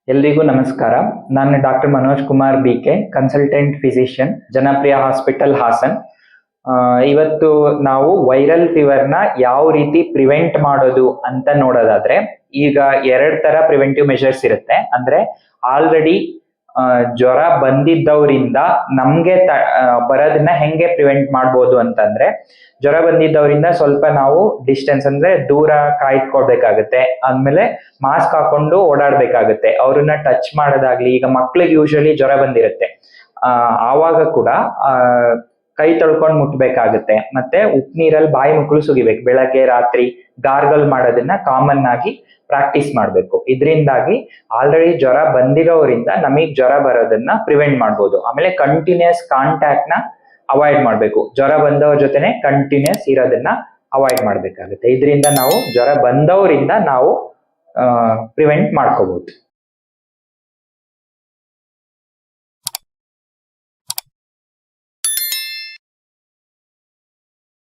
ಎಲ್ರಿಗೂ ನಮಸ್ಕಾರ. ನಾನು doctor Manoj Kumar BK, consultant physician, ಜನಪ್ರಿಯ ಹಾಸ್ಪಿಟಲ್ ಹಾಸನ್. ಇವತ್ತು ನಾವು ವೈರಲ್ ಫೀವರ್ನ ಯಾವ ರೀತಿ ಪ್ರಿವೆಂಟ್ ಮಾಡೋದು ಅಂತ ನೋಡೋದಾದ್ರೆ, ಈಗ 2 ತರ ಪ್ರಿವೆಂಟಿವ್ ಮೆಷರ್ಸ್ ಇರುತ್ತೆ. ಅಂದ್ರೆ ಆಲ್ರೆಡಿ ಜ್ವರ ಬಂದಿದ್ದವರಿಂದ ನಮ್ಗೆ ಬರೋದನ್ನ ಹೆಂಗೆ ಪ್ರಿವೆಂಟ್ ಮಾಡ್ಬೋದು ಅಂತಂದ್ರೆ, ಜ್ವರ ಬಂದಿದ್ದವರಿಂದ ಸ್ವಲ್ಪ ನಾವು ಡಿಸ್ಟೆನ್ಸ್ ಅಂದ್ರೆ ದೂರ ಕಾಯ್ದುಕೊಳ್ಬೇಕಾಗುತ್ತೆ. ಆದ್ಮೇಲೆ ಮಾಸ್ಕ್ ಹಾಕೊಂಡು ಓಡಾಡ್ಬೇಕಾಗುತ್ತೆ. ಅವ್ರನ್ನ ಟಚ್ ಮಾಡೋದಾಗ್ಲಿ, ಈಗ ಮಕ್ಳಿಗೆ ಯೂಶಲಿ ಜ್ವರ ಬಂದಿರುತ್ತೆ, ಆವಾಗ ಕೂಡ ಕೈ ತೊಳ್ಕೊಂಡು ಮುಟ್ಬೇಕಾಗುತ್ತೆ. ಮತ್ತೆ ಉಪ್ಪು ನೀರಲ್ಲಿ ಬಾಯಿ ಮುಕ್ಕಳು ಸುಗಿಬೇಕು. ಬೆಳಗ್ಗೆ ರಾತ್ರಿ ಗಾರ್ಗಲ್ ಮಾಡೋದನ್ನ ಕಾಮನ್ ಆಗಿ ಪ್ರಾಕ್ಟೀಸ್ ಮಾಡಬೇಕು. ಇದರಿಂದಾಗಿ ಆಲ್ರೆಡಿ ಜ್ವರ ಬಂದಿರೋರಿಂದ ನಮಗೆ ಜ್ವರ ಬರೋದನ್ನ ಪ್ರಿವೆಂಟ್ ಮಾಡ್ಬೋದು. ಆಮೇಲೆ ಕಂಟಿನ್ಯೂಸ್ ಕಾಂಟ್ಯಾಕ್ಟ್ ನ ಅವಾಯ್ಡ್ ಮಾಡಬೇಕು. ಜ್ವರ ಬಂದವ್ರ ಜೊತೆನೆ ಕಂಟಿನ್ಯೂಸ್ ಇರೋದನ್ನ ಅವಾಯ್ಡ್ ಮಾಡ್ಬೇಕಾಗುತ್ತೆ. ಇದರಿಂದ ನಾವು ಜ್ವರ ಬಂದವರಿಂದ ನಾವು ಪ್ರಿವೆಂಟ್ ಮಾಡ್ಕೋಬಹುದು.